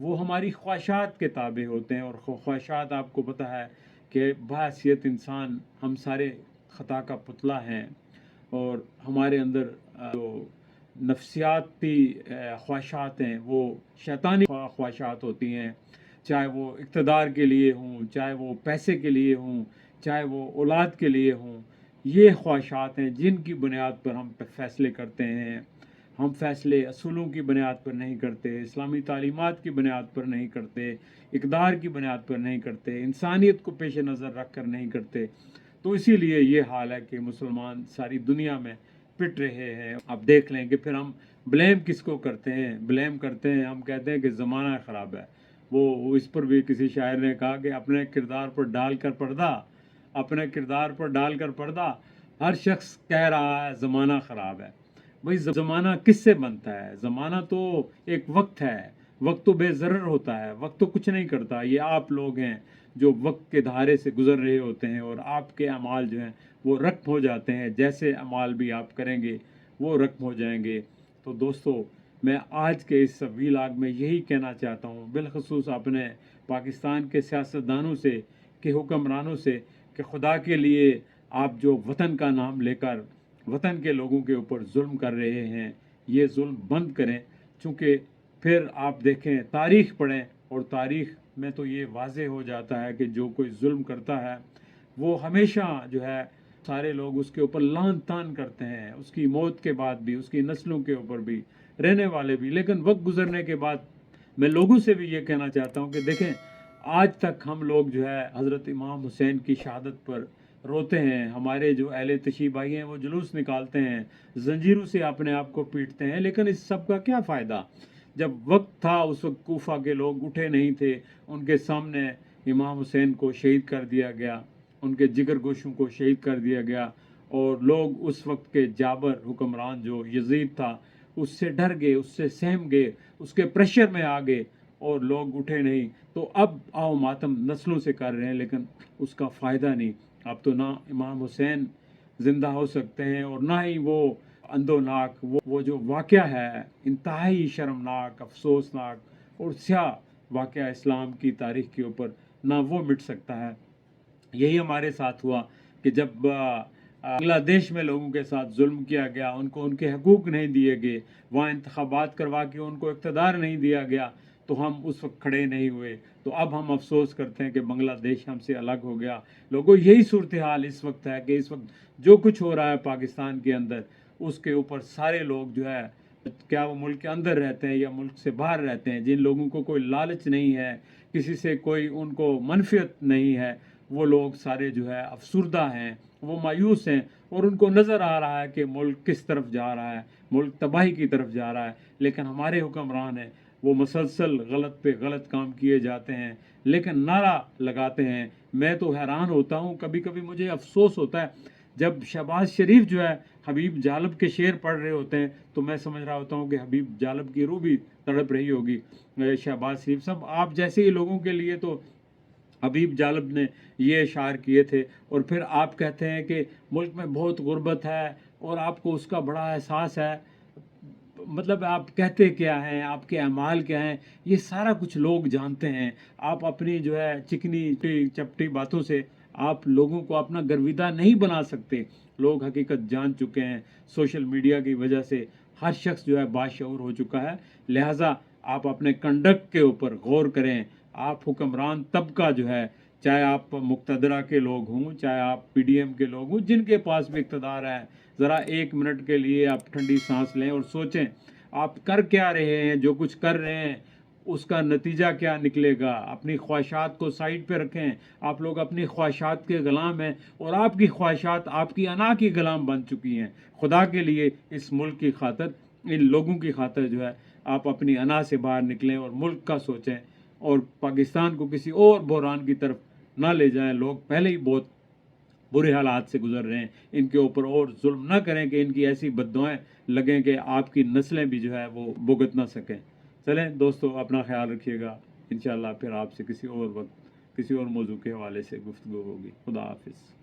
وہ ہماری خواہشات کے تابع ہوتے ہیں، اور خواہشات آپ کو پتہ ہے کہ بحیثیت انسان ہم سارے خطا کا پتلا ہیں، اور ہمارے اندر جو نفسیاتی خواہشات ہیں وہ شیطانی خواہشات ہوتی ہیں، چاہے وہ اقتدار کے لیے ہوں، چاہے وہ پیسے کے لیے ہوں، چاہے وہ اولاد کے لیے ہوں۔ یہ خواہشات ہیں جن کی بنیاد پر ہم فیصلے کرتے ہیں۔ ہم فیصلے اصولوں کی بنیاد پر نہیں کرتے، اسلامی تعلیمات کی بنیاد پر نہیں کرتے، اقدار کی بنیاد پر نہیں کرتے، انسانیت کو پیش نظر رکھ کر نہیں کرتے۔ تو اسی لیے یہ حال ہے کہ مسلمان ساری دنیا میں پٹ رہے ہیں۔ آپ دیکھ لیں کہ پھر ہم بلیم کس کو کرتے ہیں؟ بلیم کرتے ہیں، ہم کہتے ہیں کہ زمانہ خراب ہے۔ وہ اس پر بھی کسی شاعر نے کہا کہ اپنے کردار پر ڈال کر پردہ، اپنے کردار پر ڈال کر پردہ، ہر شخص کہہ رہا ہے زمانہ خراب ہے۔ بھئی زمانہ کس سے بنتا ہے؟ زمانہ تو ایک وقت ہے، وقت تو بے ضرر ہوتا ہے، وقت تو کچھ نہیں کرتا۔ یہ آپ لوگ ہیں جو وقت کے دھارے سے گزر رہے ہوتے ہیں، اور آپ کے اعمال جو ہیں وہ رقم ہو جاتے ہیں، جیسے اعمال بھی آپ کریں گے وہ رقم ہو جائیں گے۔ تو دوستو، میں آج کے اس ویلاگ میں یہی کہنا چاہتا ہوں، بالخصوص اپنے پاکستان کے سیاستدانوں سے، کہ حکمرانوں سے، کہ خدا کے لیے آپ جو وطن کا نام لے کر وطن کے لوگوں کے اوپر ظلم کر رہے ہیں، یہ ظلم بند کریں، چونکہ پھر آپ دیکھیں، تاریخ پڑھیں، اور تاریخ میں تو یہ واضح ہو جاتا ہے کہ جو کوئی ظلم کرتا ہے وہ ہمیشہ جو ہے سارے لوگ اس کے اوپر لعن طعن کرتے ہیں، اس کی موت کے بعد بھی، اس کی نسلوں کے اوپر بھی، رہنے والے بھی۔ لیکن وقت گزرنے کے بعد میں لوگوں سے بھی یہ کہنا چاہتا ہوں کہ دیکھیں، آج تک ہم لوگ جو ہے حضرت امام حسین کی شہادت پر روتے ہیں، ہمارے جو اہل تشیع بھائی ہیں وہ جلوس نکالتے ہیں، زنجیروں سے اپنے آپ کو پیٹتے ہیں، لیکن اس سب کا کیا فائدہ؟ جب وقت تھا اس وقت کوفہ کے لوگ اٹھے نہیں تھے، ان کے سامنے امام حسین کو شہید کر دیا گیا، ان کے جگر گوشوں کو شہید کر دیا گیا، اور لوگ اس وقت کے جابر حکمران جو یزید تھا اس سے ڈر گئے، اس سے سہم گئے، اس کے پریشر میں آ گئے، اور لوگ اٹھے نہیں۔ تو اب آؤ ماتم نسلوں سے کر رہے ہیں، لیکن اس کا فائدہ نہیں۔ اب تو نہ امام حسین زندہ ہو سکتے ہیں، اور نہ ہی وہ اندوناک وہ جو واقعہ ہے انتہائی شرمناک، افسوسناک اور سیاہ واقعہ اسلام کی تاریخ کے اوپر، نہ وہ مٹ سکتا ہے۔ یہی ہمارے ساتھ ہوا کہ جب بنگلہ دیش میں لوگوں کے ساتھ ظلم کیا گیا، ان کو ان کے حقوق نہیں دیے گئے، وہاں انتخابات کروا کے ان کو اقتدار نہیں دیا گیا، تو ہم اس وقت کھڑے نہیں ہوئے۔ تو اب ہم افسوس کرتے ہیں کہ بنگلہ دیش ہم سے الگ ہو گیا۔ لوگوں، یہی صورتحال اس وقت ہے کہ اس وقت جو کچھ ہو رہا ہے پاکستان کے اندر، اس کے اوپر سارے لوگ جو ہے، کیا وہ ملک کے اندر رہتے ہیں یا ملک سے باہر رہتے ہیں، جن لوگوں کو کوئی لالچ نہیں ہے، کسی سے کوئی ان کو منفیت نہیں ہے، وہ لوگ سارے جو ہے افسردہ ہیں، وہ مایوس ہیں، اور ان کو نظر آ رہا ہے کہ ملک کس طرف جا رہا ہے، ملک تباہی کی طرف جا رہا ہے۔ لیکن ہمارے حکمران ہیں، وہ مسلسل غلط پہ غلط کام کیے جاتے ہیں، لیکن نعرہ لگاتے ہیں۔ میں تو حیران ہوتا ہوں، کبھی کبھی مجھے افسوس ہوتا ہے جب شہباز شریف جو ہے حبیب جالب کے شعر پڑھ رہے ہوتے ہیں، تو میں سمجھ رہا ہوتا ہوں کہ حبیب جالب کی روح بھی تڑپ رہی ہوگی۔ شہباز شریف صاحب، آپ جیسے ہی لوگوں کے لیے تو حبیب جالب نے یہ اشعار کیے تھے، اور پھر آپ کہتے ہیں کہ ملک میں بہت غربت ہے اور آپ کو اس کا بڑا احساس ہے۔ مطلب آپ کہتے کیا ہیں، آپ کے اعمال کیا ہیں، یہ سارا کچھ لوگ جانتے ہیں۔ آپ اپنی جو ہے چکنی چپٹی باتوں سے آپ لوگوں کو اپنا گرویدہ نہیں بنا سکتے۔ لوگ حقیقت جان چکے ہیں، سوشل میڈیا کی وجہ سے ہر شخص جو ہے باشعور ہو چکا ہے۔ لہٰذا آپ اپنے کنڈکٹ کے اوپر غور کریں۔ آپ حکمران طبقہ جو ہے، چاہے آپ مقتدرہ کے لوگ ہوں، چاہے آپ پی ڈی ایم کے لوگ ہوں، جن کے پاس بھی اقتدار ہے، ذرا ایک منٹ کے لیے آپ ٹھنڈی سانس لیں اور سوچیں آپ کر کیا رہے ہیں، جو کچھ کر رہے ہیں اس کا نتیجہ کیا نکلے گا۔ اپنی خواہشات کو سائڈ پہ رکھیں۔ آپ لوگ اپنی خواہشات کے غلام ہیں، اور آپ کی خواہشات آپ کی انا کی غلام بن چکی ہیں۔ خدا کے لیے اس ملک کی خاطر، ان لوگوں کی خاطر جو ہے، آپ اپنی انا سے باہر نکلیں اور ملک کا سوچیں، اور پاکستان کو کسی اور بحران کی طرف نہ لے جائیں۔ لوگ پہلے ہی بہت برے حالات سے گزر رہے ہیں، ان کے اوپر اور ظلم نہ کریں کہ ان کی ایسی بددعائیں لگیں کہ آپ کی نسلیں بھی جو ہے وہ بھگت نہ سکیں۔ چلیں دوستو، اپنا خیال رکھیے گا۔ انشاءاللہ پھر آپ سے کسی اور وقت کسی اور موضوع کے حوالے سے گفتگو ہوگی۔ خدا حافظ۔